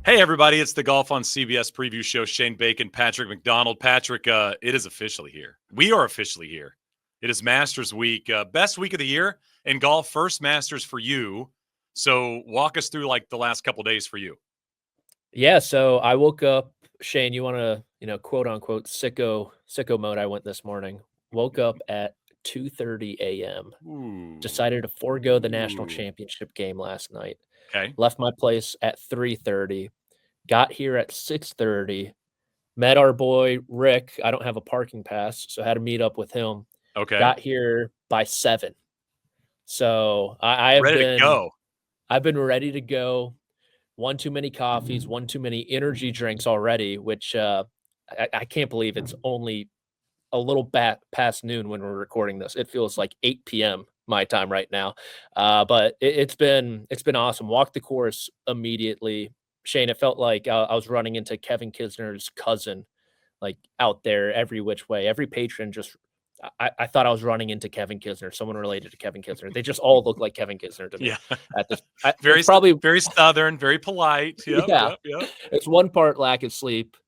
Hey, everybody, it's the Golf on CBS preview show. Shane Bacon, Patrick McDonald. Patrick, it is officially here. We are officially here. It is Masters week, best week of the year in golf, first Masters for you. So walk us through like the last couple days for you. Yeah, so I woke up, Shane, you want to, quote unquote sicko mode I went this morning. Woke up at 2:30 a.m. Ooh. Decided to forego the national Ooh. championship game last night. Okay. Left my place at 3:30. Got here at 6:30. Met our boy Rick. I don't have a parking pass, so I had to meet up with him. Okay. Got here by 7. So I have Ready to been go. I've been ready to go. One too many coffees, one too many energy drinks already, which I can't believe it's only a little past noon when we're recording this. It feels like 8 p.m. my time right now, but it's been awesome. Walked the course immediately, Shane. It felt like I was running into Kevin Kisner's cousin, like out there every which way. Every patron just. I thought I was running into Kevin Kisner, someone related to Kevin Kisner. They just all look like Kevin Kisner to me. Yeah. At this, Very, it's probably very Southern, very polite. Yep. yeah. Yep. It's one part lack of sleep,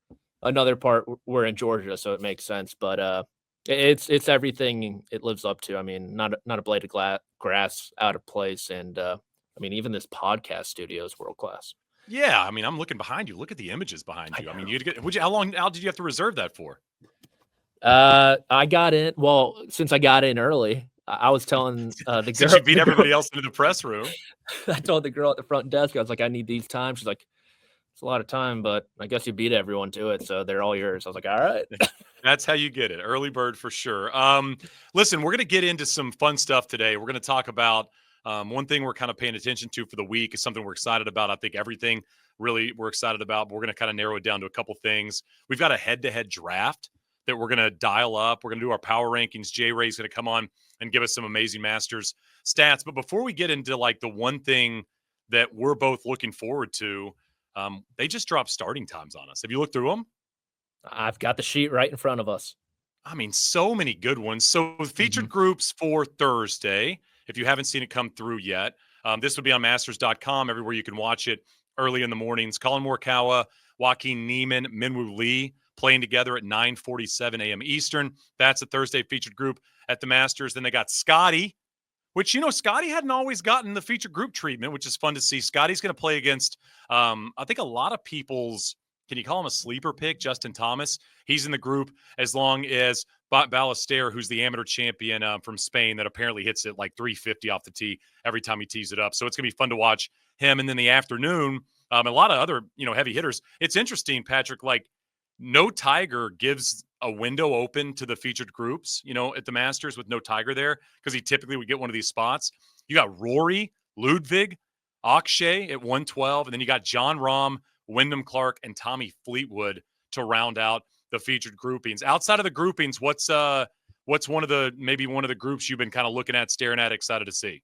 another part we're in Georgia, so it makes sense. But it's everything it lives up to. I mean, not a blade of grass out of place, and I mean, even this podcast studio is world class. Yeah. I mean, I'm looking behind you. Look at the images behind you. I mean, how long did you have to reserve that for? I got in. Well, since I got in early, I was telling the girl. Since you beat everybody else into the press room. I told the girl at the front desk, I was like, I need these times. She's like, it's a lot of time, but I guess you beat everyone to it, so they're all yours. I was like, all right. That's how you get it. Early bird for sure. Listen, we're going to get into some fun stuff today. We're going to talk about one thing we're kind of paying attention to for the week is something we're excited about. I think everything really we're excited about, but we're going to kind of narrow it down to a couple things. We've got a head-to-head draft that we're going to dial up. We're going to do our power rankings. Jay Ray's going to come on and give us some amazing Masters stats. But before we get into like the one thing that we're both looking forward to, they just dropped starting times on us. Have you looked through them? I've got the sheet right in front of us. I mean, so many good ones. So featured groups for Thursday, if you haven't seen it come through yet, this would be on masters.com, everywhere you can watch it early in the mornings. Colin Morikawa, Joaquin Niemann, Minwoo Lee playing together at 9:47 a.m. Eastern. That's a Thursday featured group at the Masters. Then they got Scotty, which, Scotty hadn't always gotten the featured group treatment, which is fun to see. Scotty's going to play against, I think a lot of people's, can you call him a sleeper pick, Justin Thomas? He's in the group, as long as Ballester, who's the amateur champion from Spain, that apparently hits it like 350 off the tee every time he tees it up. So it's going to be fun to watch him. And then the afternoon, a lot of other, heavy hitters. It's interesting, Patrick, like no Tiger gives a window open to the featured groups, at the Masters with no Tiger there, because he typically would get one of these spots. You got Rory, Ludwig, Akshay at 112, and then you got John Rahm, Wyndham Clark, and Tommy Fleetwood to round out the featured groupings. Outside of the groupings, what's one of the groups you've been kind of looking at, staring at, excited to see?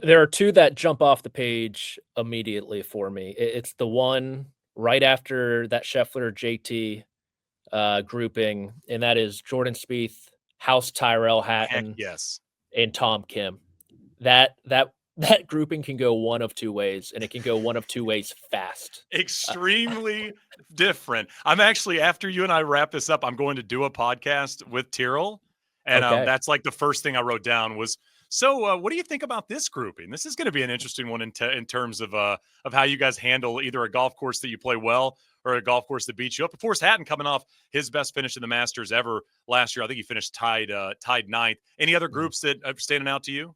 There are two that jump off the page immediately for me. It's the one right after that Scheffler JT grouping, and that is Jordan Spieth, House Tyrell Hatton, Yes, and Tom Kim. That grouping can go one of two ways, and it can go one of two ways fast. Extremely different. I'm actually, after you and I wrap this up, I'm going to do a podcast with Tyrrell, and that's like the first thing I wrote down was, so what do you think about this grouping? This is going to be an interesting one in terms of how you guys handle either a golf course that you play well or a golf course that beats you up. Of course, Hatton coming off his best finish in the Masters ever last year. I think he finished tied ninth. Any other groups that are standing out to you?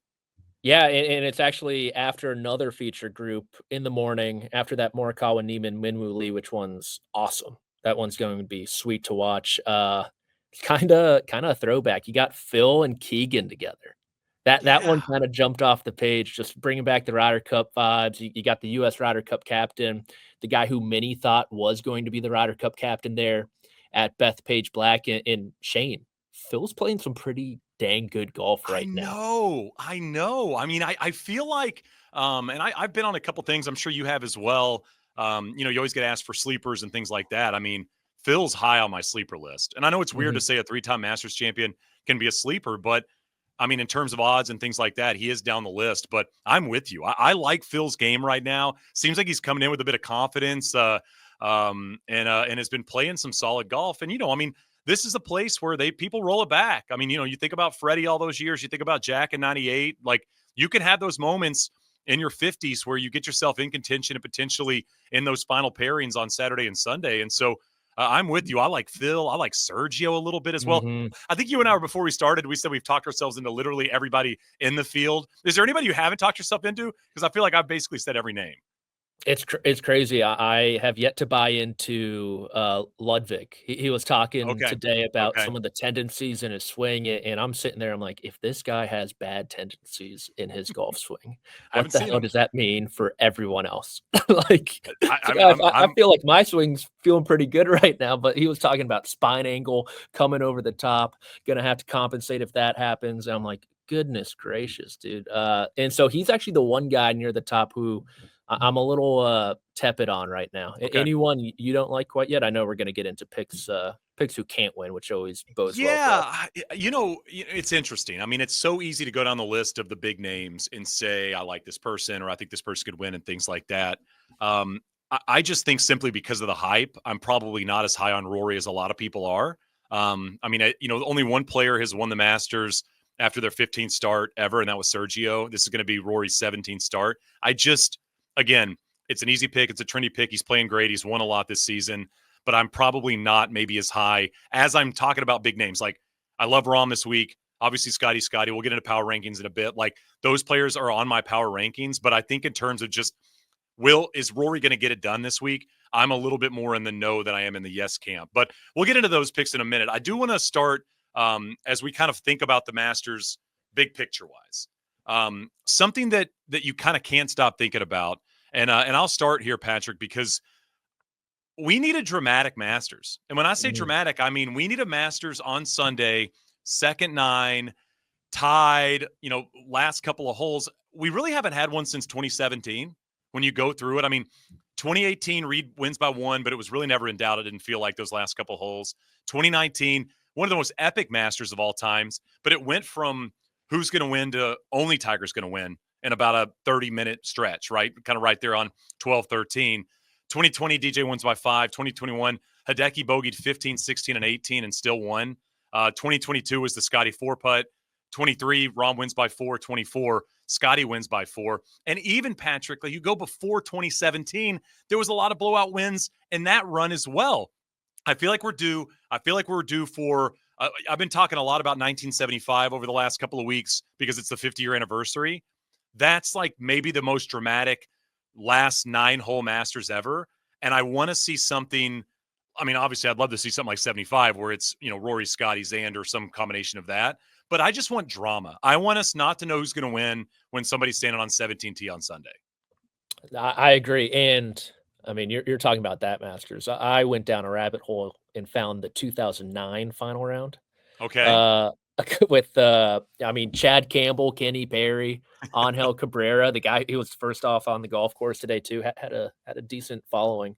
Yeah, and it's actually after another featured group in the morning, after that Morikawa, Niemann, Minwoo Lee, which one's awesome. That one's going to be sweet to watch. Kind of a throwback. You got Phil and Keegan together. That one kind of jumped off the page, just bringing back the Ryder Cup vibes. You got the U.S. Ryder Cup captain, the guy who many thought was going to be the Ryder Cup captain there at Bethpage Black, and Shane. Phil's playing some pretty dang good golf right now. I know. I mean, I feel like, and I've been on a couple things. I'm sure you have as well. You always get asked for sleepers and things like that. I mean, Phil's high on my sleeper list. And I know it's weird to say a 3-time Masters champion can be a sleeper, but I mean, in terms of odds and things like that, he is down the list. But I'm with you. I like Phil's game right now. Seems like he's coming in with a bit of confidence, and has been playing some solid golf. And I mean, this is a place where people roll it back. I mean, you think about Freddie all those years. You think about Jack in '98. Like, you can have those moments in your 50s where you get yourself in contention and potentially in those final pairings on Saturday and Sunday. And so I'm with you. I like Phil. I like Sergio a little bit as well. Mm-hmm. I think you and I, before we started, we said we've talked ourselves into literally everybody in the field. Is there anybody you haven't talked yourself into? Because I feel like I've basically said every name. It's crazy. I have yet to buy into Ludwig. He was talking Okay. today about Okay. some of the tendencies in his swing, and I'm sitting there. I'm like, if this guy has bad tendencies in his golf swing, I what haven't the seen hell him. does that mean for everyone else? Like, I I'm feel like my swing's feeling pretty good right now, but he was talking about spine angle coming over the top, gonna have to compensate if that happens. And I'm like, goodness gracious, dude. And so he's actually the one guy near the top who I'm a little tepid on right now. okay. Anyone you don't like quite yet? I know we're gonna get into picks who can't win, which always bodes well for us. Yeah, it's interesting. I mean, it's so easy to go down the list of the big names and say, I like this person, or I think this person could win, and things like that. I just think simply because of the hype, I'm probably not as high on Rory as a lot of people are. I mean, only one player has won the Masters after their 15th start ever, and that was Sergio. This is going to be Rory's 17th start. Again, it's an easy pick. It's a trendy pick. He's playing great. He's won a lot this season, but I'm probably not maybe as high as I'm talking about big names. Like, I love Rahm this week. Obviously, Scotty. We'll get into power rankings in a bit. Like, those players are on my power rankings, but I think in terms of just is Rory going to get it done this week? I'm a little bit more in the no than I am in the yes camp, but we'll get into those picks in a minute. I do want to start as we kind of think about the Masters big picture wise. Something that you kind of can't stop thinking about, and I'll start here, Patrick, because we need a dramatic Masters. And when I say dramatic, I mean we need a Masters on Sunday, second 9, tied, last couple of holes. We really haven't had one since 2017 when you go through it. I mean, 2018, Reed wins by 1, but it was really never in doubt. It didn't feel like those last couple of holes. 2019, one of the most epic Masters of all times, but it went from who's going to win to only Tiger's going to win in about a 30-minute stretch, right? Kind of right there on 12-13. 2020, DJ wins by 5. 2021, Hideki bogeyed 15, 16, and 18 and still won. 2022 was the Scotty 4-putt. 23, Rahm wins by 4. 24, Scotty wins by 4. And even, Patrick, like, you go before 2017, there was a lot of blowout wins in that run as well. I feel like we're due. For I've been talking a lot about 1975 over the last couple of weeks because it's the 50-year anniversary. That's like maybe the most dramatic last 9-hole Masters ever. And I want to see something. I mean, obviously, I'd love to see something like 75 where it's, Rory, Scotty, Xander, some combination of that. But I just want drama. I want us not to know who's going to win when somebody's standing on 17T on Sunday. I agree. And I mean, you're talking about that Masters. I went down a rabbit hole and found the 2009 final round. Okay. With Chad Campbell, Kenny Perry, Angel Cabrera, the guy who was first off on the golf course today too, had a decent following.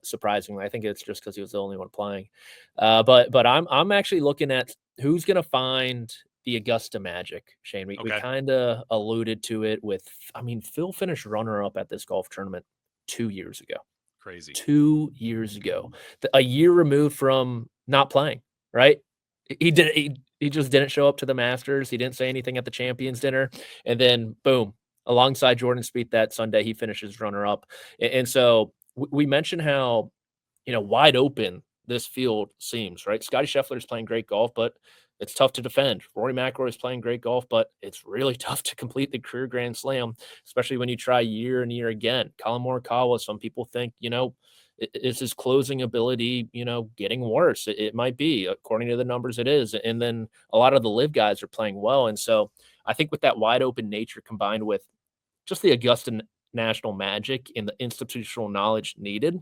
Surprisingly, I think it's just because he was the only one playing. But I'm actually looking at who's going to find the Augusta magic. Shane, we kind of alluded to it with. I mean, Phil finished runner up at this golf tournament 2 years ago. Crazy. 2 years ago, a year removed from not playing. Right. He just didn't show up to the Masters. He didn't say anything at the Champions dinner. And then, boom, alongside Jordan Spieth that Sunday, he finishes runner-up. And so we mentioned how, wide open this field seems, right? Scotty Scheffler is playing great golf, but it's tough to defend. Rory McIlroy is playing great golf, but it's really tough to complete the career Grand Slam, especially when you try year and year again. Colin Morikawa, some people think, is his closing ability, getting worse? It might be, according to the numbers, it is. And then a lot of the live guys are playing well. And so I think with that wide open nature combined with just the Augusta National magic and the institutional knowledge needed,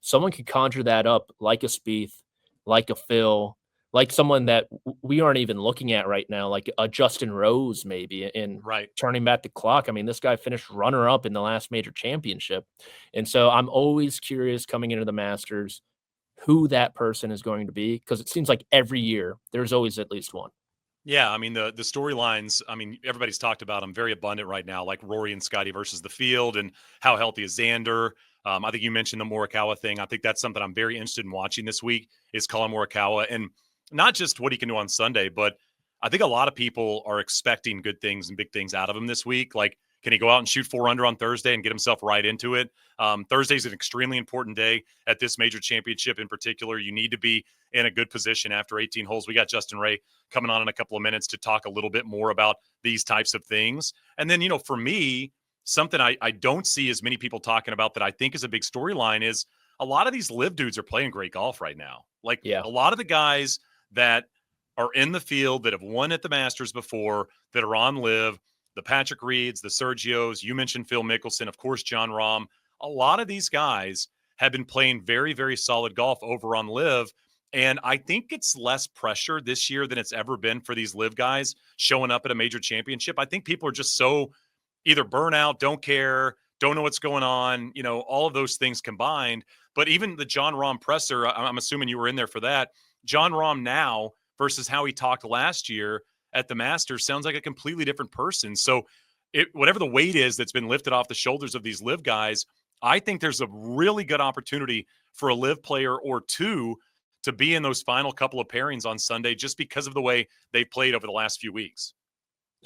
someone could conjure that up like a Spieth, like a Phil, like someone that we aren't even looking at right now, like a Justin Rose maybe, and turning back the clock. I mean, this guy finished runner-up in the last major championship. And so I'm always curious coming into the Masters who that person is going to be, because it seems like every year there's always at least one. Yeah, I mean the storylines. I mean everybody's talked about them, very abundant right now, like Rory and Scotty versus the field, and how healthy is Xander. I think you mentioned the Morikawa thing. I think that's something I'm very interested in watching this week is Colin Morikawa, and not just what he can do on Sunday, but I think a lot of people are expecting good things and big things out of him this week. Like, can he go out and shoot 4 under on Thursday and get himself right into it? Thursday's an extremely important day at this major championship in particular. You need to be in a good position after 18 holes. We got Justin Ray coming on in a couple of minutes to talk a little bit more about these types of things. And then, for me, something I don't see as many people talking about that I think is a big storyline is a lot of these live dudes are playing great golf right now. Like Yeah. a lot of the guys that are in the field that have won at the Masters before, that are on live, the Patrick Reeds, the Sergios, you mentioned Phil Mickelson, of course, John Rahm. A lot of these guys have been playing very, very solid golf over on live. And I think it's less pressure this year than it's ever been for these live guys showing up at a major championship. I think people are just so either burnout, don't care, don't know what's going on, all of those things combined. But even the John Rahm presser, I'm assuming you were in there for that. John Rahm now versus how he talked last year at the Masters sounds like a completely different person. So whatever the weight is that's been lifted off the shoulders of these live guys, I think there's a really good opportunity for a live player or two to be in those final couple of pairings on Sunday just because of the way they played over the last few weeks.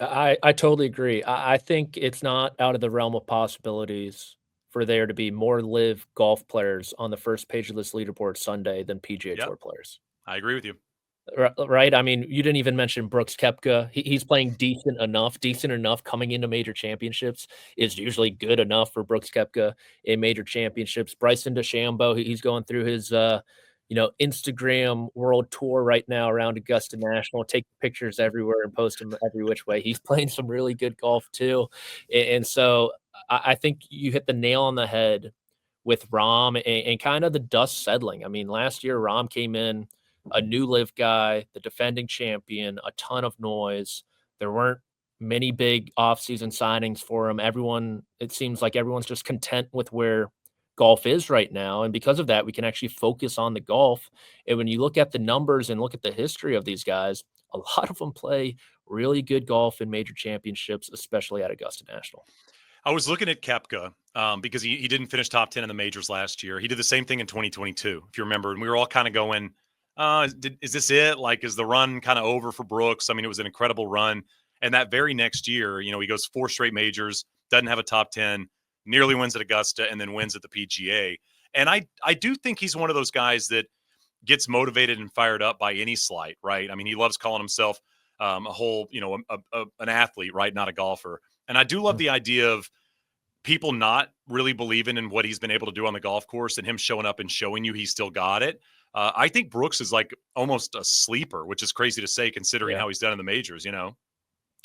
I totally agree. I think it's not out of the realm of possibilities for there to be more live golf players on the first page of this leaderboard Sunday than PGA Yep, Tour players. I agree with you. Right? I mean, you didn't even mention Brooks Koepka. He's playing decent enough. Decent enough coming into major championships is usually good enough for Brooks Koepka in major championships. Bryson DeChambeau, he's going through his Instagram world tour right now around Augusta National, take pictures everywhere and post them every which way. He's playing some really good golf too. And so I think you hit the nail on the head with Rahm and kind of the dust settling. I mean, last year Rahm came in a new live guy, the defending champion, a ton of noise. There weren't many big offseason signings for him. It seems like everyone's just content with where golf is right now. And because of that, we can actually focus on the golf. And when you look at the numbers and look at the history of these guys, a lot of them play really good golf in major championships, especially at Augusta National. I was looking at Koepka because he didn't finish top 10 in the majors last year. He did the same thing in 2022, if you remember. And we were all kind of going, is this it? Like, is the run kind of over for Brooks? I mean, it was an incredible run. And that very next year, he goes 4 straight majors, doesn't have a top 10, nearly wins at Augusta, and then wins at the PGA. And I do think he's one of those guys that gets motivated and fired up by any slight, right? I mean, he loves calling himself a whole, an athlete, right? Not a golfer. And I do love the idea of people not really believing in what he's been able to do on the golf course and him showing up and showing you he still got it. I think Brooks is like almost a sleeper, which is crazy to say considering how he's done in the majors,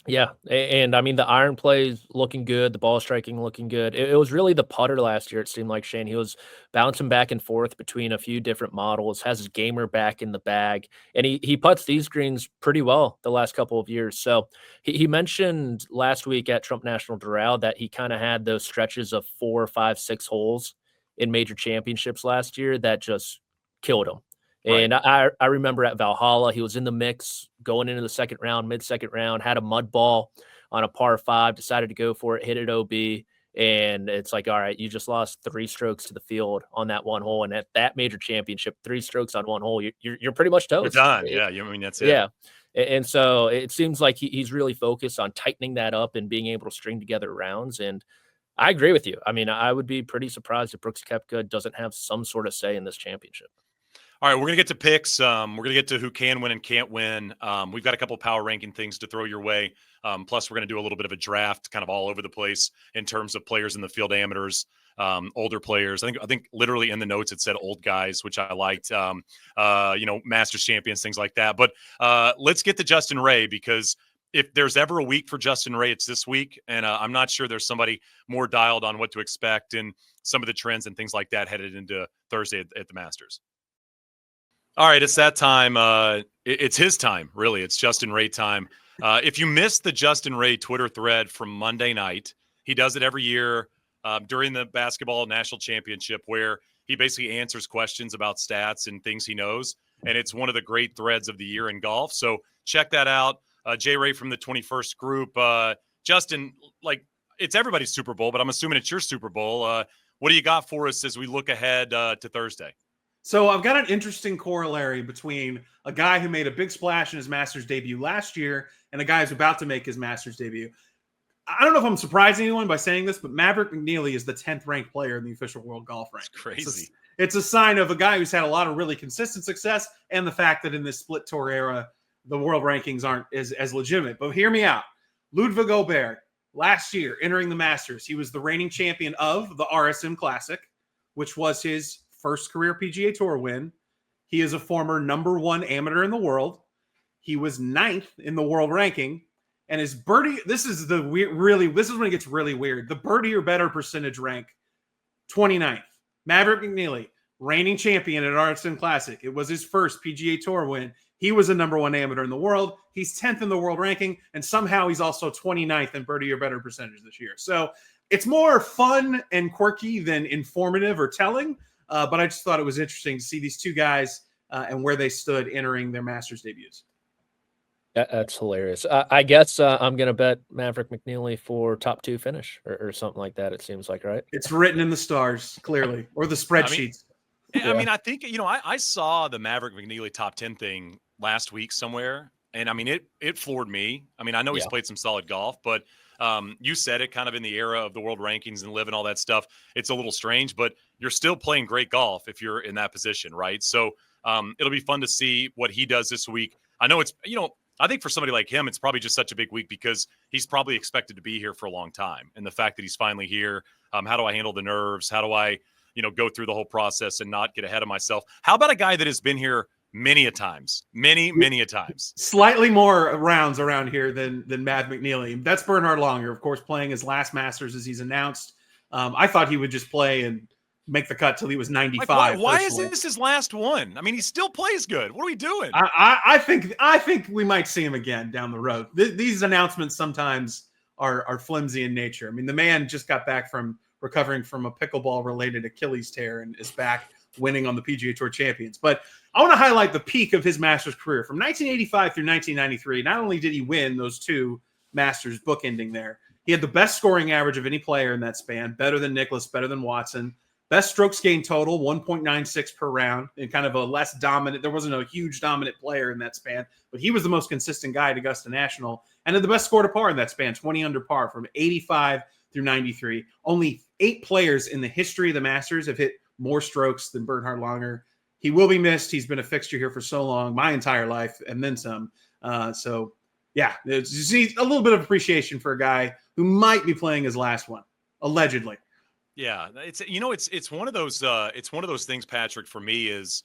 Yeah, and I mean, the iron play is looking good, the ball striking looking good. It was really the putter last year, it seemed like, Shane. He was bouncing back and forth between a few different models, has his gamer back in the bag, and he putts these greens pretty well the last couple of years. So he mentioned last week at Trump National Doral that he kinda had those stretches of 4, 5, 6 holes in major championships last year that just killed him. Right. And I remember at Valhalla, he was in the mix going into the second round, mid-second round, had a mud ball on a par 5, decided to go for it, hit it OB, and it's like, all right, you just lost 3 strokes to the field on that one hole, and at that major championship, 3 strokes on one hole, you're pretty much You're toast. done. Yeah. I mean, that's it. Yeah. And so it seems like he's really focused on tightening that up and being able to string together rounds, and I agree with you. I mean, I would be pretty surprised if Brooks Koepka doesn't have some sort of say in this championship. All right, we're going to get to picks. We're going to get to who can win and can't win. We've got a couple power ranking things to throw your way. Plus, we're going to do a little bit of a draft kind of all over the place in terms of players in the field, amateurs, older players. I think literally in the notes it said old guys, which I liked, Masters champions, things like that. But let's get to Justin Ray, because if there's ever a week for Justin Ray, it's this week. And I'm not sure there's somebody more dialed on what to expect and some of the trends and things like that headed into Thursday at the Masters. All right, it's that time. It's his time, really. It's Justin Ray time. If you missed the Justin Ray Twitter thread from Monday night, he does it every year during the basketball national championship, where he basically answers questions about stats and things he knows. And it's one of the great threads of the year in golf. So check that out. J. Ray from the 21st group. Justin, like, it's everybody's Super Bowl, but I'm assuming it's your Super Bowl. What do you got for us as we look ahead to Thursday? So I've got an interesting corollary between a guy who made a big splash in his Masters debut last year and a guy who's about to make his Masters debut. I don't know if I'm surprising anyone by saying this, but Maverick McNeely is the 10th ranked player in the official world golf rank. It's crazy. It's a sign of a guy who's had a lot of really consistent success, and the fact that in this split tour era, the world rankings aren't as legitimate. But hear me out. Ludwig Gobert, last year, entering the Masters, he was the reigning champion of the RSM Classic, which was his first career PGA Tour win. He is a former #1 amateur in the world. He was 9th in the world ranking. And his birdie, this is when it gets really weird. The birdie or better percentage rank, 29th. Maverick McNeely, reigning champion at RSM Classic. It was his first PGA Tour win. He was a #1 amateur in the world. He's 10th in the world ranking, and somehow he's also 29th in birdie or better percentage this year. So it's more fun and quirky than informative or telling, but I just thought it was interesting to see these two guys and where they stood entering their Masters debuts. That's hilarious. I guess I'm going to bet Maverick McNeely for top 2 finish or something like that, it seems like, right? It's written in the stars, clearly, or the spreadsheets. I mean, I think, I saw the Maverick McNeely top 10 thing last week somewhere, and I mean, it floored me. I mean, I know he's played some solid golf, but you said it, kind of in the era of the world rankings and LIV and all that stuff, it's a little strange, but you're still playing great golf if you're in that position, right? So it'll be fun to see what he does this week. I know it's, I think for somebody like him, it's probably just such a big week because he's probably expected to be here for a long time. And the fact that he's finally here, how do I handle the nerves? How do I, go through the whole process and not get ahead of myself? How about a guy that has been here many a times? Slightly more rounds around here than Mav McNeely. That's Bernhard Langer, of course, playing his last Masters as he's announced. I thought he would just play and make the cut till he was 95. Why is this his last one? I mean, he still plays good. What are we doing? I think we might see him again down the road. These announcements sometimes are flimsy in nature. I mean, the man just got back from recovering from a pickleball-related Achilles tear and is back winning on the PGA Tour Champions. But I want to highlight the peak of his Masters career. From 1985 through 1993, not only did he win those 2 Masters bookending there, he had the best scoring average of any player in that span, better than Nicklaus, better than Watson. Best strokes gained total, 1.96 per round, and kind of a less dominant. There wasn't a huge dominant player in that span, but he was the most consistent guy at Augusta National, and had the best score to par in that span, 20 under par from 85 through 93. Only 8 players in the history of the Masters have hit more strokes than Bernhard Langer. He will be missed. He's been a fixture here for so long, my entire life, and then some. So, yeah, just needs a little bit of appreciation for a guy who might be playing his last one, allegedly. Yeah, it's one of those things, Patrick, for me is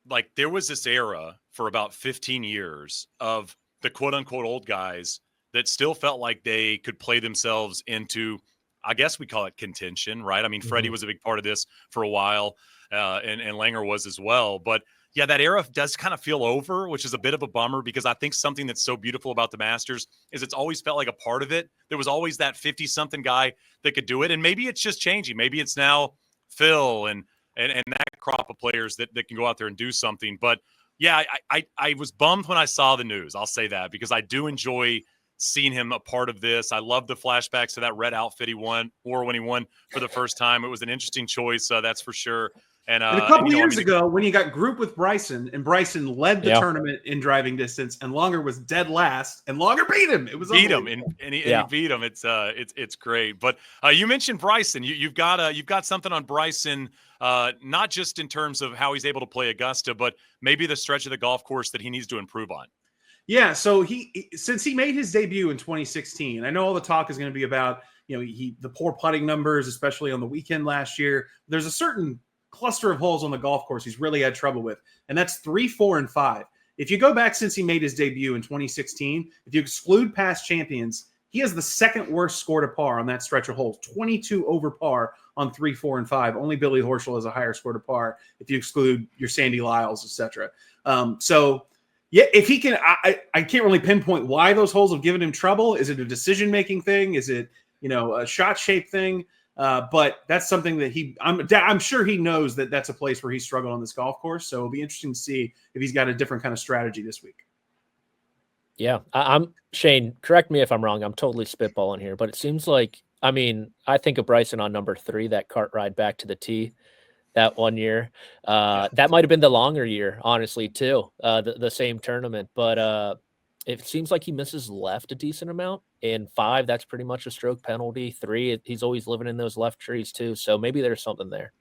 like there was this era for about 15 years of the quote unquote old guys that still felt like they could play themselves into, I guess we call it contention, right? I mean, Freddie was a big part of this for a while, and Langer was as well. But yeah, that era does kind of feel over, which is a bit of a bummer because I think something that's so beautiful about the Masters is it's always felt like a part of it. There was always that 50-something guy that could do it. And maybe it's just changing. Maybe it's now Phil and that crop of players that can go out there and do something. But yeah, I was bummed when I saw the news. I'll say that because I do enjoy seeing him a part of this. I love the flashbacks to that red outfit he wore when he won for the first time. It was an interesting choice, that's for sure. And a couple years ago, when he got grouped with Bryson, and Bryson led the tournament in driving distance, and Langer was dead last, and Langer beat him. It was and he beat him. It's great. But you mentioned Bryson. You've got something on Bryson, not just in terms of how he's able to play Augusta, but maybe the stretch of the golf course that he needs to improve on. Yeah. So since he made his debut in 2016, I know all the talk is going to be about the poor putting numbers, especially on the weekend last year. There's a certain cluster of holes on the golf course he's really had trouble with, and that's 3, 4, and 5. If you go back since he made his debut in 2016, if you exclude past champions, he has the second worst score to par on that stretch of holes, 22 over par on 3, 4, and 5. Only Billy Horschel has a higher score to par if you exclude your Sandy Lyles, etc. So yeah, if he can, I can't really pinpoint why those holes have given him trouble. Is it a decision-making thing? Is it a shot shape thing? But that's something that I'm sure he knows that that's a place where he struggled on this golf course. So it'll be interesting to see if he's got a different kind of strategy this week. Yeah, I'm Shane. Correct me if I'm wrong. I'm totally spitballing here, but it seems like I think of Bryson on number 3, that cart ride back to the tee that one year. Yeah. That might have been the longer year, honestly, too. The same tournament, but it seems like he misses left a decent amount. In 5, that's pretty much a stroke penalty. 3, he's always living in those left trees too. So maybe there's something there.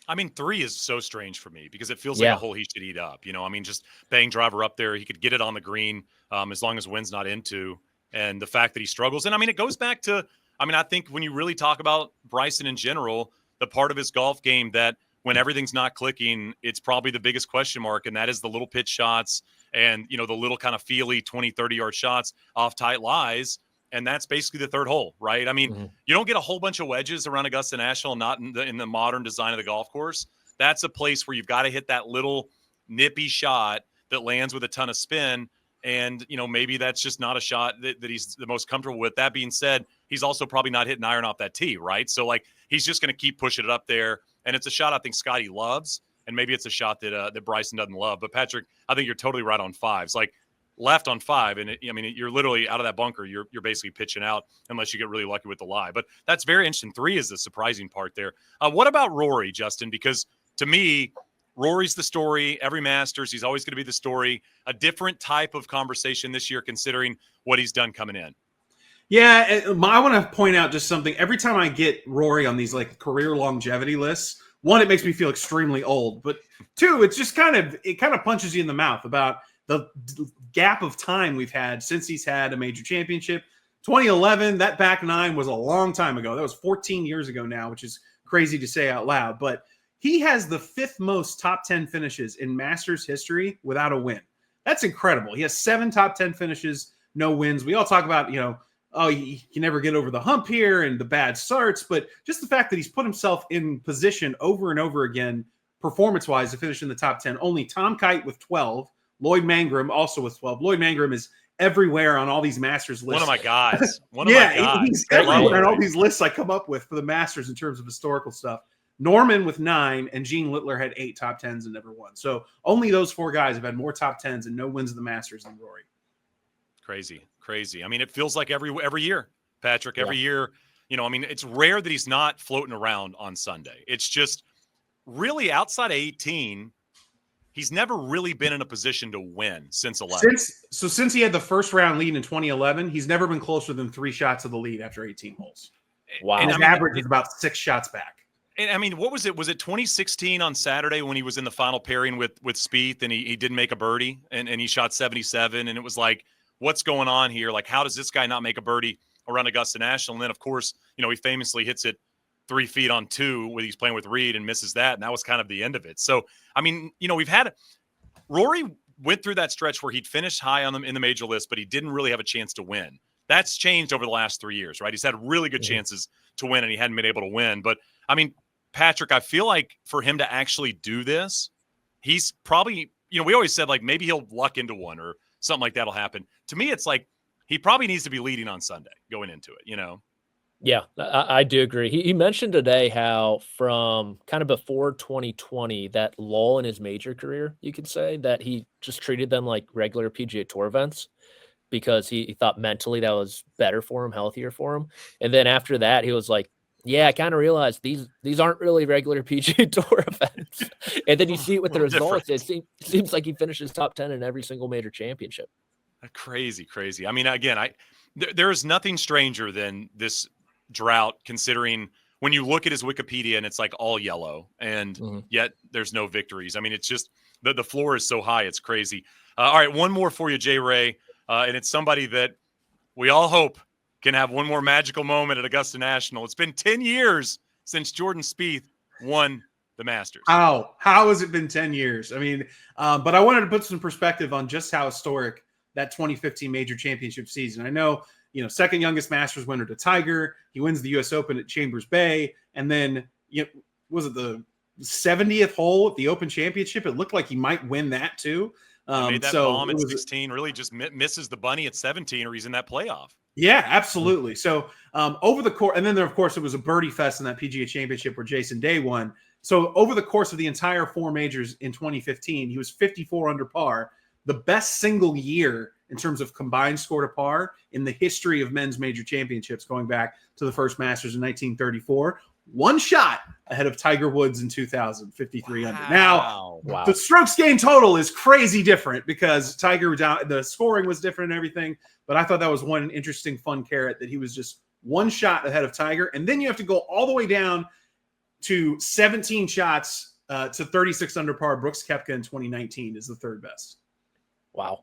I mean, 3 is so strange for me because it feels like a Yeah. hole he should eat up. Just bang driver up there. He could get it on the green as long as wind's not into. And the fact that he struggles. And it goes back to, I think when you really talk about Bryson in general, the part of his golf game that when everything's not clicking, it's probably the biggest question mark. And that is the little pitch shots and, the little kind of feely 20, 30-yard shots off tight lies. And that's basically the 3rd hole, right? You don't get a whole bunch of wedges around Augusta National, not in the modern design of the golf course. That's a place where you've got to hit that little nippy shot that lands with a ton of spin. And, maybe that's just not a shot that he's the most comfortable with. That being said, he's also probably not hitting iron off that tee, right? So, he's just going to keep pushing it up there. And it's a shot I think Scotty loves. And maybe it's a shot that Bryson doesn't love. But, Patrick, I think you're totally right on 5s. Left on 5, and you're literally out of that bunker. You're basically pitching out unless you get really lucky with the lie. But that's very interesting. 3 is the surprising part there. What about Rory, Justin? Because to me, Rory's the story. Every Masters, he's always going to be the story. A different type of conversation this year, considering what he's done coming in. Yeah, I want to point out just something. Every time I get Rory on these career longevity lists, 1, it makes me feel extremely old, but 2, it's just kind of punches you in the mouth about the gap of time we've had since he's had a major championship. 2011, that back 9 was a long time ago. That was 14 years ago now, which is crazy to say out loud. But he has the 5th most top 10 finishes in Masters history without a win. That's incredible. He has 7 top 10 finishes, no wins. We all talk about, he can never get over the hump here and the bad starts. But just the fact that he's put himself in position over and over again, performance-wise, to finish in the top 10. Only Tom Kite with 12. Lloyd Mangrum also with 12. Lloyd Mangrum is everywhere on all these Masters lists. One of my guys. He's everywhere on all these lists I come up with for the Masters in terms of historical stuff. Norman with 9, and Gene Littler had 8 top 10s and never won. So only those 4 guys have had more top 10s and no wins of the Masters than Rory. Crazy. It feels like every year, Patrick, every year, it's rare that he's not floating around on Sunday. It's just really outside of 18, he's never really been in a position to win since 11. Since he had the first round lead in 2011, he's never been closer than 3 shots of the lead after 18 holes. Wow. And his average is about 6 shots back. And what was it? Was it 2016 on Saturday when he was in the final pairing with Spieth and he didn't make a birdie and he shot 77? And it was like, what's going on here? How does this guy not make a birdie around Augusta National? And then, of course, he famously hits it 3 feet on 2 when he's playing with Reed and misses that. And that was kind of the end of it. So, we've had Rory went through that stretch where he'd finished high on them in the major list, but he didn't really have a chance to win. That's changed over the last 3 years, right? He's had really good chances to win and he hadn't been able to win. But Patrick, I feel like for him to actually do this, he's probably, we always said maybe he'll luck into one or something like that'll happen. To me, it's he probably needs to be leading on Sunday going into it, Yeah, I do agree. He mentioned today how from kind of before 2020, that lull in his major career, you could say, that he just treated them like regular PGA Tour events because he thought mentally that was better for him, healthier for him. And then after that, he was like, yeah, I kind of realized these aren't really regular PGA Tour events. And then you see it with the results. It seems like he finishes top 10 in every single major championship. Crazy. Again, there is nothing stranger than this drought, considering when you look at his Wikipedia and it's all yellow and yet there's no victories. It's just the floor is so high. It's crazy. All right. One more for you, Jay Ray. And it's somebody that we all hope can have one more magical moment at Augusta National. It's been 10 years since Jordan Spieth won the Masters. How has it been 10 years? But I wanted to put some perspective on just how historic that 2015 major championship season. I know, second youngest Masters winner to Tiger. He wins the U.S. Open at Chambers Bay. And then, was it the 70th hole at the Open Championship? It looked like he might win that too. Made that bomb at 16, really just misses the bunny at 17, or he's in that playoff. Yeah, absolutely. So over the course, and then there, of course, it was a birdie fest in that PGA Championship where Jason Day won. So over the course of the entire 4 majors in 2015, he was 54 under par, the best single year in terms of combined score to par in the history of men's major championships, going back to the first Masters in 1934. One shot ahead of Tiger Woods in 2000, 53 under. Now, the strokes gained total is crazy different because Tiger, the scoring was different and everything. But I thought that was one interesting, fun carrot that he was just one shot ahead of Tiger. And then you have to go all the way down to 17 shots to 36 under par. Brooks Koepka in 2019 is the third best. Wow.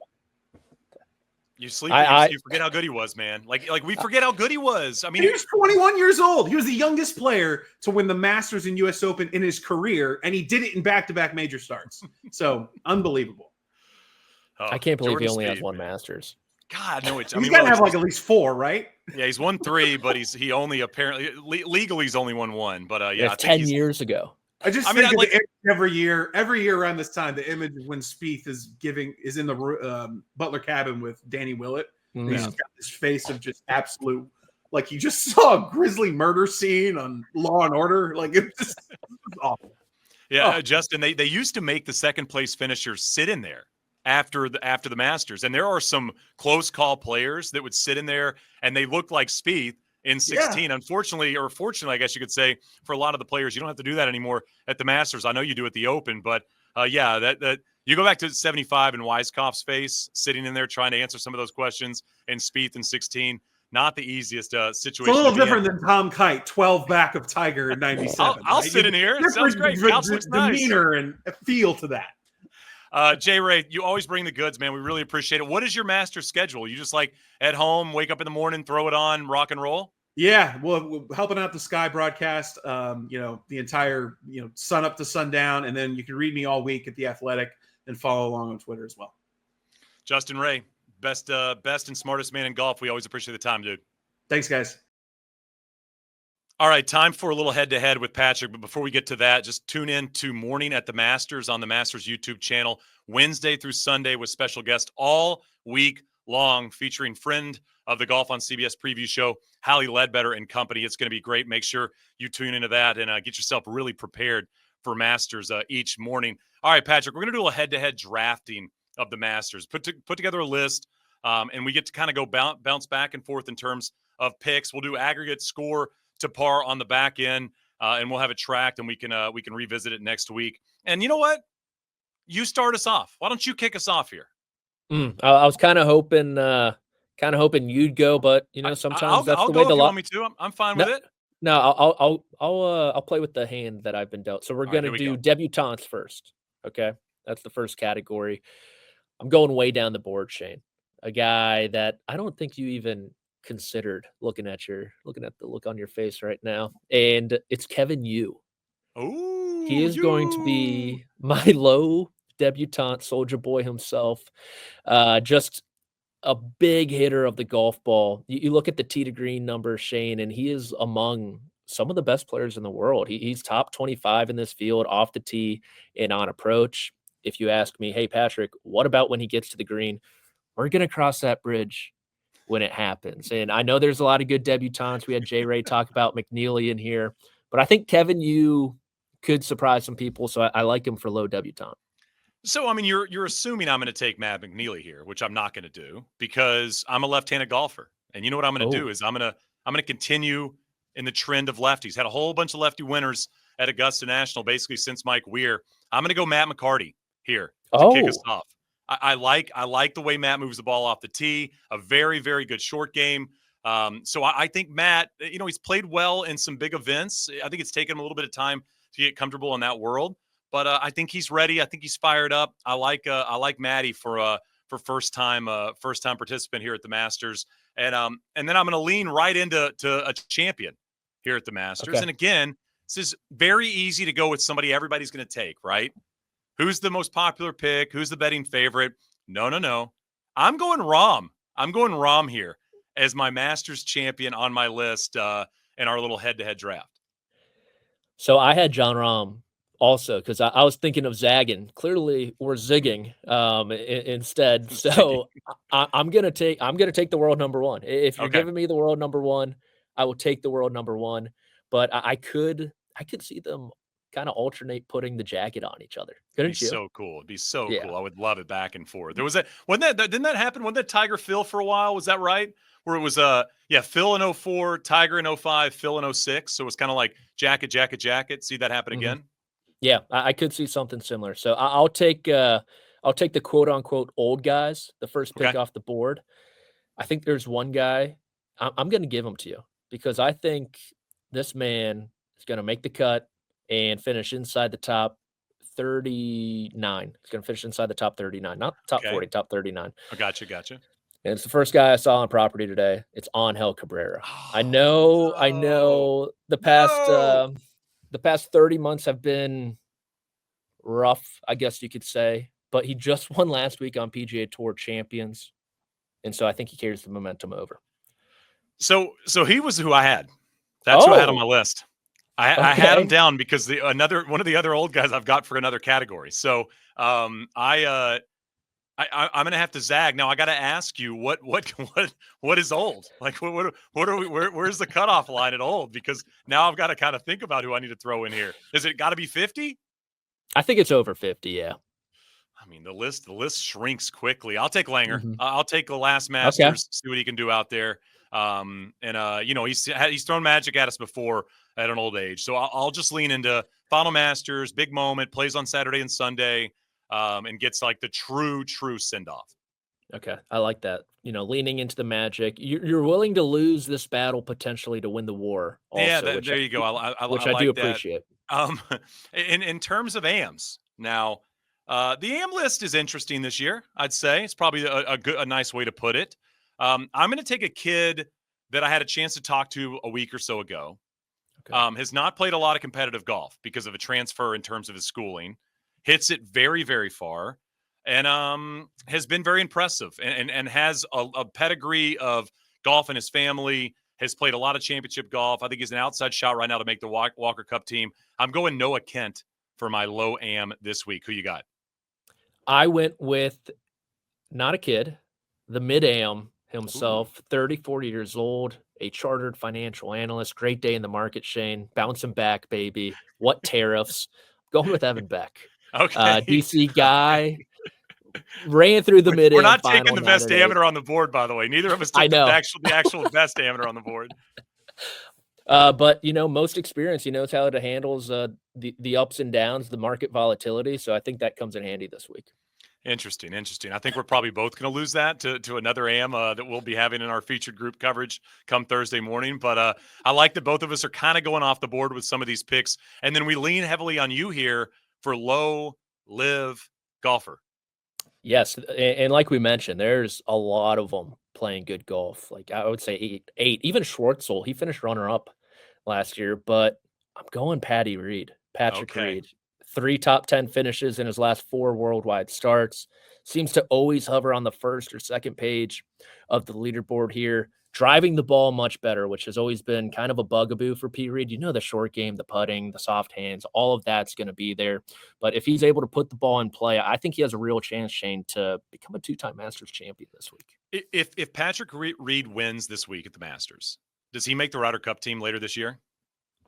You sleep, you forget how good he was, man. Like we forget how good he was. I mean, he was 21 years old. He was the youngest player to win the Masters and U.S. Open in his career, and he did it in back-to-back major starts. So unbelievable. I can't believe he only has one Masters. God, no, he's got to have like at least 4, right? Yeah, he's won 3, but he only apparently legally he's only won 1. But yeah, I think 10 years ago. I think like, every year around this time, the image when Spieth is in the Butler cabin with Danny Willett. Mm-hmm. He's got this face of just absolute, like you just saw a grisly murder scene on Law and Order. Like it was awful. Yeah, Justin, they used to make the second place finishers sit in there after the Masters, and there are some close call players that would sit in there, and they looked like Spieth in 16. Yeah. Unfortunately, or fortunately, I guess you could say, for a lot of the players, you don't have to do that anymore at the Masters. I know you do at the Open, but yeah, that you go back to 75 and Weiskopf's face sitting in there trying to answer some of those questions, and Spieth in 16. Not the easiest situation. It's a little different than Tom Kite, 12 back of Tiger in 97. I'll sit in here. It sounds great. Demeanor and feel to that. Jay Ray, you always bring the goods, man. We really appreciate it. What is your master schedule? You just like at home, wake up in the morning, throw it on, rock and roll? Yeah, well, helping out the Sky broadcast, the entire, sun up to sundown, and then you can read me all week at The Athletic and follow along on Twitter as well. Justin Ray, best and smartest man in golf. We always appreciate the time, dude. Thanks, guys. All right, time for a little head-to-head with Patrick. But before we get to that, just tune in to Morning at the Masters on the Masters YouTube channel, Wednesday through Sunday with special guests all week long, featuring friend of the Golf on CBS preview show, Hallie Ledbetter and company. It's going to be great. Make sure you tune into that and get yourself really prepared for Masters each morning. All right, Patrick, we're going to do a head-to-head drafting of the Masters. Put together a list, and we get to kind of go bounce back and forth in terms of picks. We'll do aggregate score to par on the back end, and we'll have it tracked, and we can revisit it next week. And you know what? You start us off. Why don't you kick us off here? I was kind of hoping you'd go, but sometimes that's the way the lot. Me too. I'm fine with it. No, I'll play with the hand that I've been dealt. So we're going to do debutantes first. Okay, that's the first category. I'm going way down the board, Shane. A guy that I don't think you even considered looking at the look on your face right now, and it's Kevin Yu. Oh, he is going to be my low debutant, Soldier Boy himself. Just a big hitter of the golf ball. You look at the tee to green numbers, Shane, and he is among some of the best players in the world. He's top 25 in this field off the tee and on approach. If you ask me, hey, Patrick, what about when he gets to the green? We're going to cross that bridge when it happens. And I know there's a lot of good debutantes. We had Jay Ray talk about McNeely in here, but I think Kevin Yu could surprise some people. So I like him for low debutant. So, I mean, you're assuming I'm going to take Matt McNeely here, which I'm not going to do because I'm a left-handed golfer. And you know what I'm going to do is I'm going to continue in the trend of lefties. Had a whole bunch of lefty winners at Augusta National basically since Mike Weir. I'm going to go Matt McCarty here to kick us off. I like the way Matt moves the ball off the tee, a very, very good short game. So I think Matt, he's played well in some big events. I think it's taken him a little bit of time to get comfortable in that world, but I think he's ready. I think he's fired up. I like Matty for first time participant here at the Masters, and then I'm going to lean right into a champion here at the Masters. Okay. And again, this is very easy to go with somebody everybody's going to take, right? Who's the most popular pick? Who's the betting favorite? No. I'm going Rahm. I'm going Rahm here as my Masters champion on my list in our little head-to-head draft. So I had Jon Rahm also because I was thinking of zagging, clearly, or zigging instead. So I'm gonna take the world number one. If you're giving me the world number one, I will take the world number one. But I could see them kind of alternate putting the jacket on each other. It'd be Couldn't you? so cool. It'd be so Yeah. cool. I would love it back and forth. There was didn't that happen? Wasn't that Tiger Phil for a while? Was that right? Where it was Phil in 04, Tiger in 05, Phil in 06. So it was kind of like jacket, jacket, jacket. See that happen again? Yeah, I could see something similar. So I'll take the quote unquote old guys, the first pick Okay. off the board. I think there's one guy I'm going to give him to you because I think this man is going to make the cut and finish inside the top 39. He's going to finish inside the top 39, not top Okay. 40, top 39. Oh, gotcha. And it's the first guy I saw on property today. It's Angel Cabrera. I know the past 30 months have been rough, I guess you could say, but he just won last week on PGA Tour Champions. And so I think he carries the momentum over. So he was who I had. That's who I had on my list. I had him Okay. down because one of the other old guys I've got for another category. So I'm gonna have to zag. Now I got to ask you what is old? Like what are we? Where's the cutoff line at old? Because now I've got to kind of think about who I need to throw in here. Is it got to be 50? I think it's over 50. Yeah. I mean, the list shrinks quickly. I'll take Langer. Mhm. I'll take the last Masters, see what he can do out there. He's thrown magic at us before at an old age. So I'll just lean into final Masters, big moment, plays on Saturday and Sunday, and gets like the true send off. Okay. I like that. Leaning into the magic. You're willing to lose this battle potentially to win the war. Also, There you go. I which like I do that. appreciate. In terms of AMs now, the AM list is interesting this year. I'd say it's probably a nice way to put it. I'm going to take a kid that I had a chance to talk to a week or so ago. Okay. Has not played a lot of competitive golf because of a transfer in terms of his schooling. Hits it very, very far, and has been very impressive and has a pedigree of golf in his family. Has played a lot of championship golf. I think he's an outside shot right now to make the Walker Cup team. I'm going Noah Kent for my low AM this week. Who you got? I went with not a kid, the mid-AM himself, 40 years old, a chartered financial analyst. Great day in the market, Shane. Bouncing back, baby. What tariffs? Going with Evan Beck. Okay. DC guy. Ran through the mid-AM. We're not taking the best amateur on the board, by the way. Neither of us took the actual best amateur on the board. But most experience, he knows how to handles the ups and downs, the market volatility. So I think that comes in handy this week. Interesting. I think we're probably both going to lose that to another AM that we'll be having in our featured group coverage come Thursday morning. But I like that both of us are kind of going off the board with some of these picks. And then we lean heavily on you here for low live golfer. Yes. And like we mentioned, there's a lot of them playing good golf. Like I would say eight. Even Schwartzel, he finished runner-up last year. But I'm going Patrick Reed. 3 top 10 finishes in his last 4 worldwide starts. Seems to always hover on the first or second page of the leaderboard here. Driving the ball much better, which has always been kind of a bugaboo for P. Reed. The short game, the putting, the soft hands, all of that's going to be there. But if he's able to put the ball in play, I think he has a real chance, Shane, to become a 2-time Masters champion this week. If Patrick Reed wins this week at the Masters, does he make the Ryder Cup team later this year?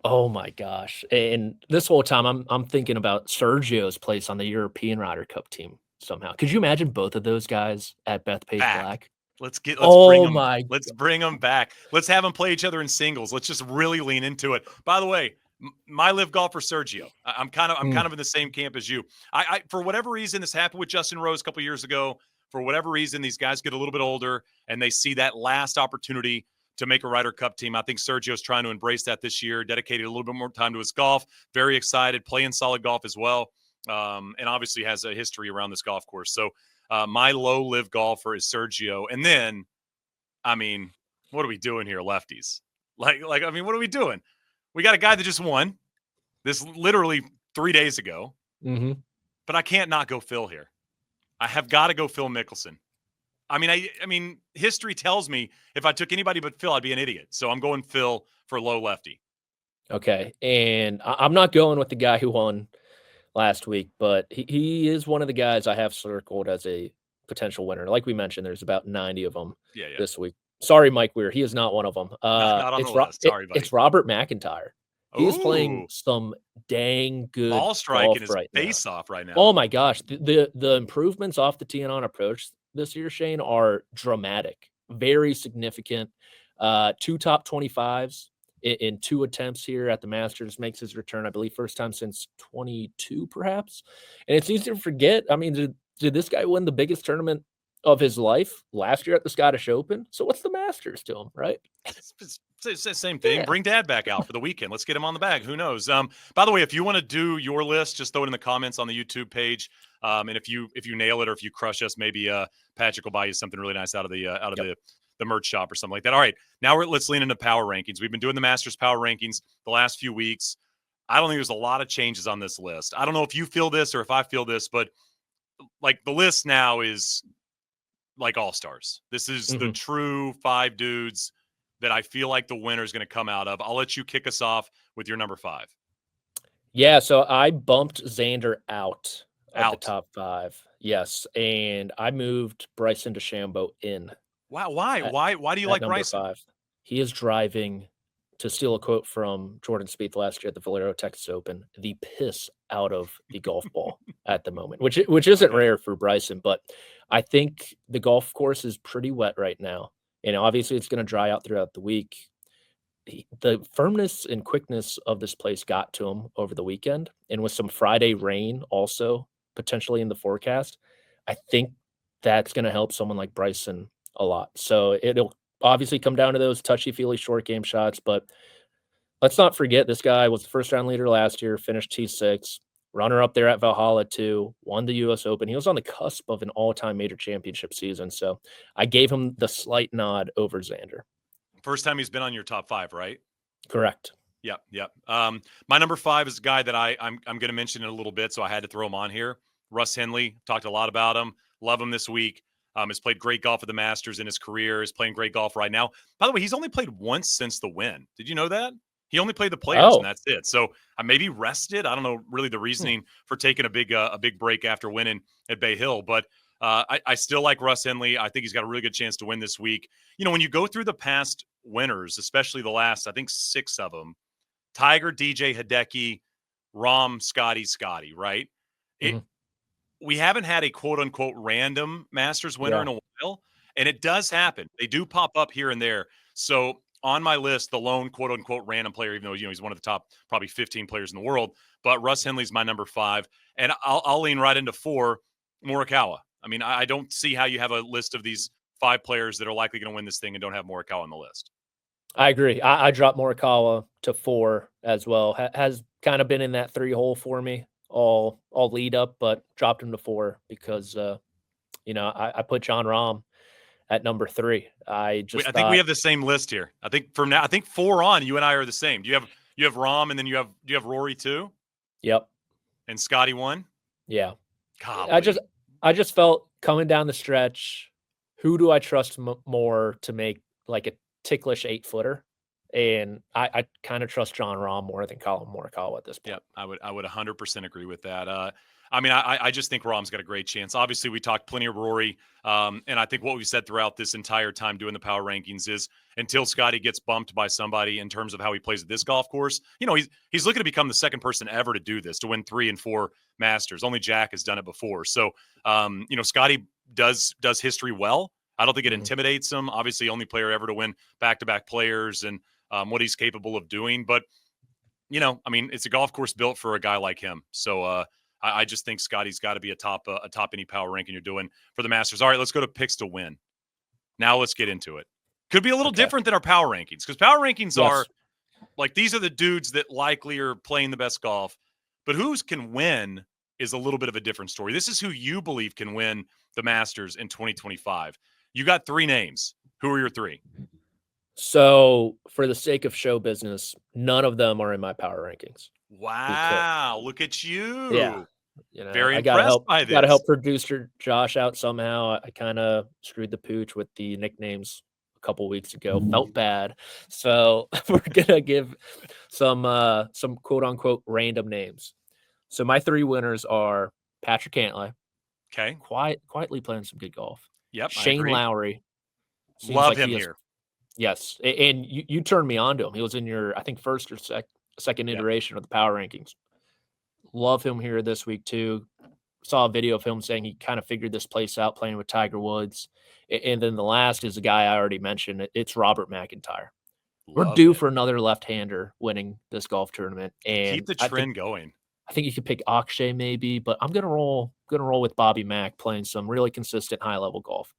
Oh my gosh. And this whole time I'm thinking about Sergio's place on the European Ryder Cup team somehow. Could you imagine both of those guys at Bethpage Black? Let's bring them back. Let's have them play each other in singles. Let's just really lean into it. By the way, my live golfer Sergio. I'm kind of in the same camp as you. I for whatever reason, this happened with Justin Rose a couple years ago. For whatever reason, these guys get a little bit older and they see that last opportunity to make a Ryder Cup team. I think Sergio's trying to embrace that this year, dedicated a little bit more time to his golf, very excited, playing solid golf as well, and obviously has a history around this golf course. So my low live golfer is Sergio. And then, what are we doing here, lefties? What are we doing? We got a guy that just won this literally 3 days ago, but I can't not go Phil here. I have got to go Phil Mickelson. History tells me if I took anybody but Phil, I'd be an idiot. So I'm going Phil for low lefty. Okay. And I'm not going with the guy who won last week, but he is one of the guys I have circled as a potential winner. Like we mentioned, there's about 90 of them this week. Sorry, Mike Weir. He is not one of them. Not on the list. Sorry, buddy. It's Robert McIntyre. He is playing Ooh, some dang good ball striking golf is right now. face off right now. Oh my gosh, the improvements off the tee and on approach this year, Shane, are dramatic, very significant. 2 top 25s in 2 attempts here at the Masters, makes his return, I believe, first time since 22, perhaps. And it's easy to forget. I mean, did this guy win the biggest tournament of his life last year at the Scottish Open? So what's the Masters to him, right? It's the same thing. Yeah. Bring Dad back out for the weekend. Let's get him on the bag. Who knows? By the way, if you want to do your list, just throw it in the comments on the YouTube page. And if you nail it or if you crush us, maybe Patrick will buy you something really nice out of the merch shop or something like that. All right, now let's lean into power rankings. We've been doing the Masters power rankings the last few weeks. I don't think there's a lot of changes on this list. I don't know if you feel this or if I feel this, but like the list now is like all-stars. This is the true 5 dudes that I feel like the winner is going to come out of. I'll let you kick us off with your number 5. Yeah, so I bumped Xander out of the top 5. Yes, and I moved Bryson DeChambeau in. Wow, why? Why do you like number Bryson? 5. He is driving, to steal a quote from Jordan Spieth last year at the Valero Texas Open, the piss out of the golf ball at the moment, which isn't rare for Bryson, but I think the golf course is pretty wet right now. And obviously it's going to dry out throughout the week. The firmness and quickness of this place got to him over the weekend. And with some Friday rain also potentially in the forecast, I think that's going to help someone like Bryson a lot. So it'll obviously come down to those touchy-feely short game shots. But let's not forget, this guy was the first-round leader last year, finished T6, runner up there at Valhalla too, won the U.S. Open. He was on the cusp of an all-time major championship season. So I gave him the slight nod over Xander. First time he's been on your top 5, right? Correct. Yep. My number 5 is a guy that I'm going to mention in a little bit, so I had to throw him on here. Russ Henley, talked a lot about him. Love him this week. Has played great golf at the Masters in his career. Is playing great golf right now. By the way, he's only played once since the win. Did you know that? He only played the Players, and that's it. So I maybe rested. I don't know really the reasoning for taking a big break after winning at Bay Hill, but I still like Russ Henley. I think he's got a really good chance to win this week. You know, when you go through the past winners, especially the last, I think 6 of them, Tiger, DJ, Hideki, Rahm, Scotty, right? We haven't had a quote-unquote random Masters winner in a while, and it does happen. They do pop up here and there. So on my list, the lone quote-unquote random player, even though he's one of the top probably 15 players in the world, but Russ Henley's my number 5, and I'll lean right into 4, Morikawa. I mean, I don't see how you have a list of these 5 players that are likely going to win this thing and don't have Morikawa on the list. I agree. I dropped Morikawa to 4 as well. Has kind of been in that 3-hole for me all lead up, but dropped him to 4 because I put Jon Rahm at number 3. I think we have the same list here. I think from now, 4 on, you and I are the same. Do you have Rahm, and then do you have Rory too? Yep. And Scotty 1? Yeah. Golly. I just felt coming down the stretch, who do I trust more to make like a ticklish 8-footer? And I kind of trust Jon Rahm more than Colin Morikawa at this point. Yep, I would 100% agree with that. I mean, I just think Rahm's got a great chance. Obviously, we talked plenty of Rory, and I think what we've said throughout this entire time doing the power rankings is until Scotty gets bumped by somebody in terms of how he plays at this golf course, he's looking to become the second person ever to do this, to win 3 and 4 Masters. Only Jack has done it before. So, Scotty does history well. I don't think it intimidates him. Obviously, only player ever to win back-to-back players and what he's capable of doing. But, it's a golf course built for a guy like him. So I just think Scotty's got to be a top any power ranking you're doing for the Masters. All right, let's go to picks to win. Now let's get into it. Could be a little different than our power rankings, because power rankings are like, these are the dudes that likely are playing the best golf. But who's can win is a little bit of a different story. This is who you believe can win the Masters in 2025. You got 3 names. Who are your 3? So, for the sake of show business, none of them are in my power rankings. Wow, look at you. Yeah. Very impressed by this. Got to help producer Josh out somehow. I kind of screwed the pooch with the nicknames a couple weeks ago. Felt bad. So, we're going to give some quote unquote random names. So, my 3 winners are Patrick Cantlay. Okay. Quietly playing some good golf. Yep. Shane Lowry. Love him here. Yes. And you turned me on to him. He was in your, I think, first or second Yep. iteration of the power rankings. Love him here this week too. Saw a video of him saying he kind of figured this place out playing with Tiger Woods. And then the last is the guy I already mentioned. It's Robert McIntyre. We're Love due it. for another left-hander winning this golf tournament. And Keep the trend going. I think you could pick Akshay maybe, but I'm gonna roll with Bobby Mack playing some really consistent high-level golf.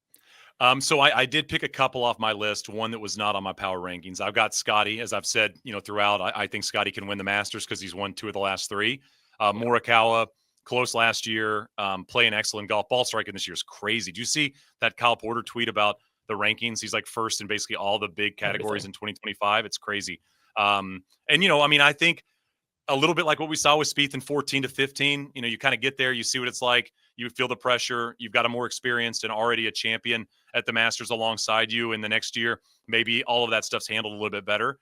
So I did pick a couple off my list, one that was not on my power rankings. I've got Scotty, as I've said, throughout. I think Scotty can win the Masters because he's won 2 of the last 3. Morikawa, close last year, playing excellent golf. Ball striking this year is crazy. Do you see that Kyle Porter tweet about the rankings? He's like first in basically all the big categories in 2025. It's crazy. I think a little bit like what we saw with Spieth in 14 to 15, you kind of get there, you see what it's like, you feel the pressure, you've got a more experienced and already a champion at the Masters alongside you in the next year. Maybe all of that stuff's handled a little bit better.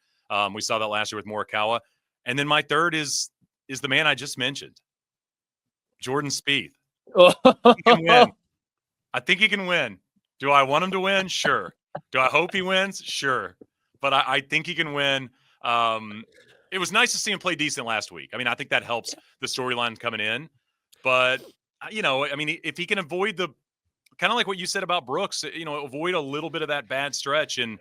We saw that last year with Morikawa. And then my third is the man I just mentioned, Jordan Spieth. He can win. I think he can win. Do I want him to win? Sure. Do I hope he wins? Sure. But I think he can win. It was nice to see him play decent last week. I think that helps the storyline coming in. But, if he can avoid the kind of like what you said about Brooks, avoid a little bit of that bad stretch. And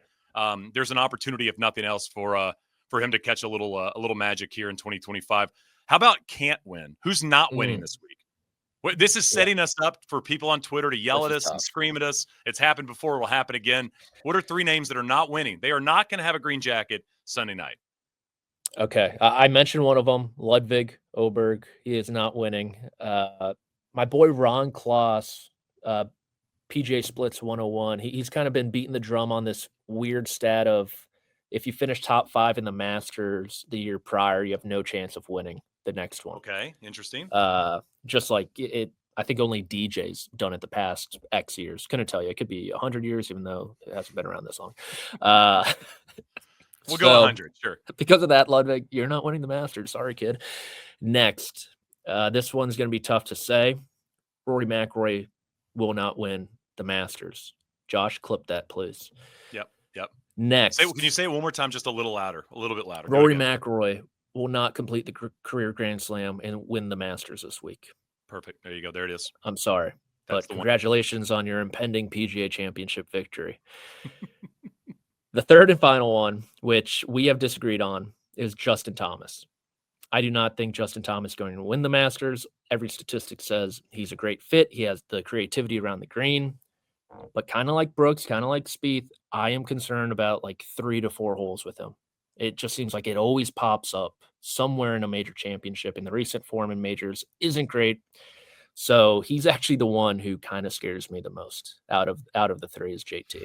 there's an opportunity, if nothing else, for him to catch a little magic here in 2025. How about can't win? Who's not winning this week? This is setting us up for people on Twitter to yell at us and scream at us. It's happened before. It will happen again. What are 3 names that are not winning? They are not going to have a green jacket Sunday night. Okay. I mentioned one of them, Ludwig Oberg. He is not winning. My boy Ron Kloss, PGA Splits 101. He's kind of been beating the drum on this weird stat of if you finish top 5 in the Masters the year prior, you have no chance of winning the next one. Okay, interesting. Just like it, I think only DJ's done it the past X years. Couldn't tell you. It could be 100 years, even though it hasn't been around this long. We'll go 100, sure. Because of that, Ludwig, you're not winning the Masters. Sorry, kid. Next, this one's going to be tough to say. Rory McIlroy will not win the Masters. Josh, clip that, please. Yep. Next. Can you say it one more time, just a little bit louder? Rory McIlroy will not complete the career Grand Slam and win the Masters this week. Perfect. There you go. There it is. I'm sorry, but congratulations on your impending PGA Championship victory. The third and final one, which we have disagreed on, is Justin Thomas. I do not think Justin Thomas is going to win the Masters. Every statistic says he's a great fit. He has the creativity around the green. But kind of like Brooks, kind of like Spieth, I am concerned about like 3 to 4 holes with him. It just seems like it always pops up somewhere in a major championship, and the recent form in majors isn't great. So he's actually the one who kind of scares me the most out of the 3 is JT.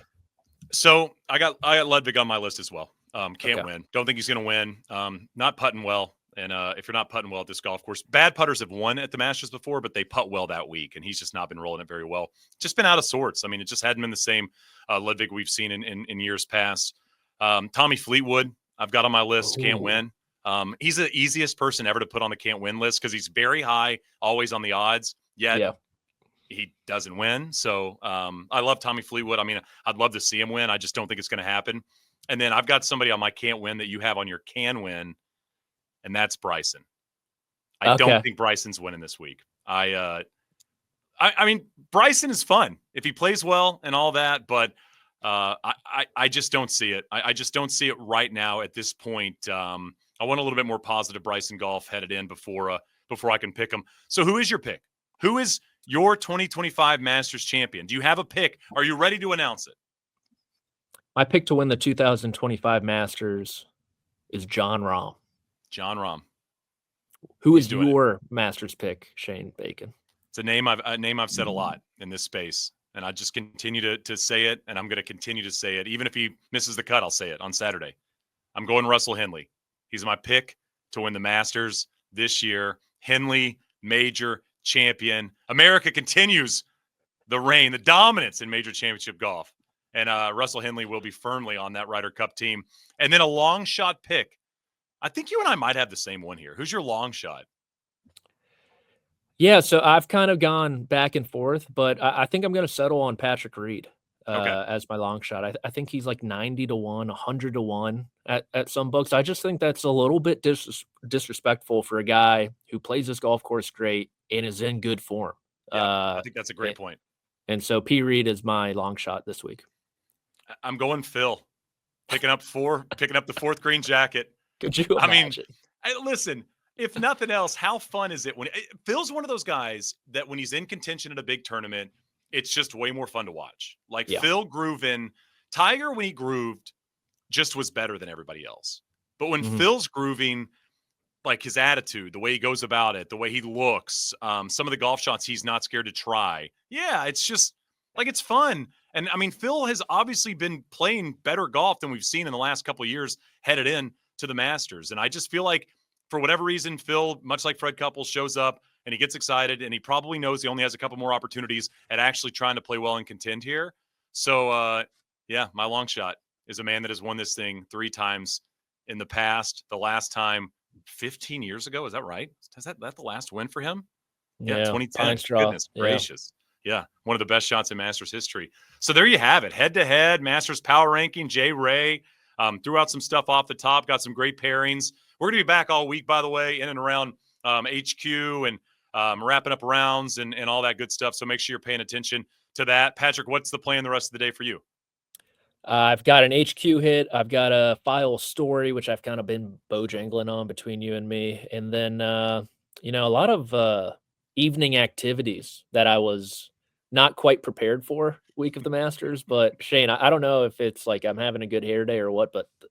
So I got Ludwig on my list as well. Can't win. Don't think he's going to win. Not putting well. And if you're not putting well at this golf course, bad putters have won at the Masters before, but they putt well that week, and he's just not been rolling it very well. Just been out of sorts. It just hadn't been the same Ludwig we've seen in years past. Tommy Fleetwood, I've got on my list. Ooh. Can't win. He's the easiest person ever to put on the can't win list because he's very high, always on the odds, yet he doesn't win. So I love Tommy Fleetwood. I'd love to see him win. I just don't think it's going to happen. And then I've got somebody on my can't win that you have on your can win, and that's Bryson. I don't think Bryson's winning this week. I mean, Bryson is fun if he plays well and all that, but I just don't see it. I just don't see it right now at this point. I want a little bit more positive Bryson golf headed in before I can pick him. So who is your pick? Who is your 2025 Masters champion? Do you have a pick? Are you ready to announce it? My pick to win the 2025 Masters is Jon Rahm. Jon Rahm. Who is your Masters pick, Shane Bacon? It's a name I've said a lot in this space, and I just continue to say it, and I'm going to continue to say it. Even if he misses the cut, I'll say it on Saturday. I'm going Russell Henley. He's my pick to win the Masters this year. Henley, major champion. America continues the reign, the dominance in major championship golf. And Russell Henley will be firmly on that Ryder Cup team. And then a long shot pick. I think you and I might have the same one here. Who's your long shot? Yeah, so I've kind of gone back and forth, but I think I'm going to settle on Patrick Reed. Okay. as my long shot. I think he's like 90 to 1, 100 to 1 at some books. I just think that's a little bit disrespectful for a guy who plays this golf course great and is in good form. Yeah, I think that's a great And, point. and so P. Reed is my long shot this week. I'm going Phil, picking up the fourth green jacket. Could you I mean, imagine? listen, if nothing else, how fun is it when Phil's one of those guys that when he's in contention at a big tournament, it's just way more fun to watch. Like Yeah. Phil grooving. Tiger, when he grooved, just was better than everybody else. But when Mhm. Phil's grooving, like his attitude, the way he goes about it, the way he looks, some of the golf shots he's not scared to try. Yeah, it's just like it's fun. And I mean, Phil has obviously been playing better golf than we've seen in the last couple of years headed in to the Masters. And I just feel like for whatever reason, Phil, much like Fred Couples, shows up and he gets excited and he probably knows he only has a couple more opportunities at actually trying to play well and contend here. So, yeah, my long shot is a man that has won this thing 3 times in the past. The last time 15 years ago. Is that right? Is that the last win for him? Yeah, 2010. Pine Straw. Goodness gracious. Yeah, one of the best shots in Masters history. So there you have it. Head-to-head, Masters power ranking, Jay Ray. Threw out some stuff off the top, got some great pairings. We're going to be back all week, by the way, in and around HQ and wrapping up rounds and all that good stuff. So make sure you're paying attention to that. Patrick, what's the plan the rest of the day for you? I've got an HQ hit. I've got a file story, which I've kind of been bojangling on between you and me. And then, a lot of evening activities that I was not quite prepared for week of the Masters. But Shane, I don't know if it's like I'm having a good hair day or what, but the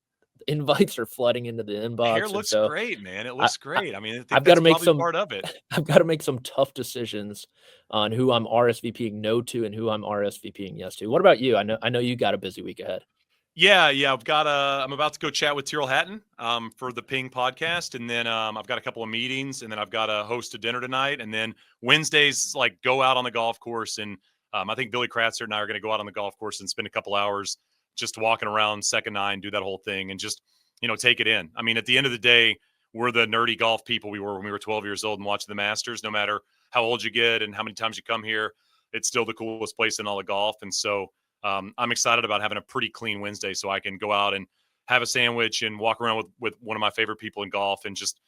invites are flooding into the inbox. Hair looks great, man. It looks great. I mean, I think I've got to make probably part of it. I've got to make some tough decisions on who I'm RSVPing no to and who I'm RSVPing yes to. What about you? I know you got a busy week ahead. Yeah. I'm about to go chat with Tyrrell Hatton for the Ping podcast, and then I've got a couple of meetings, and then I've got to host a dinner tonight, and then Wednesdays like go out on the golf course, and I think Billy Kratzer and I are going to go out on the golf course and spend a couple hours just walking around second nine, do that whole thing, and just take it in. I mean, at the end of the day, we're the nerdy golf people we were when we were 12 years old and watching the Masters. No matter how old you get and how many times you come here, it's still the coolest place in all of golf, and so. I'm excited about having a pretty clean Wednesday so I can go out and have a sandwich and walk around with one of my favorite people in golf and just,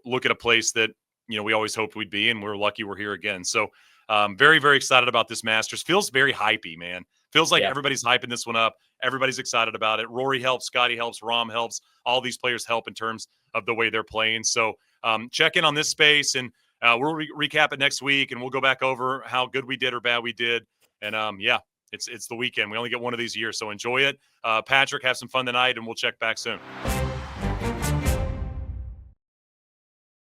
look at a place that, we always hoped we'd be. And we're lucky we're here again. So very, very excited about this Masters. Feels very hypey, man. Feels like everybody's hyping this one up. Everybody's excited about it. Rory helps, Scotty helps, Rahm helps. All these players help in terms of the way they're playing. So check in on this space and we'll recap it next week and we'll go back over how good we did or bad we did. And It's the weekend. We only get one of these a year, so enjoy it. Patrick, have some fun tonight, and we'll check back soon.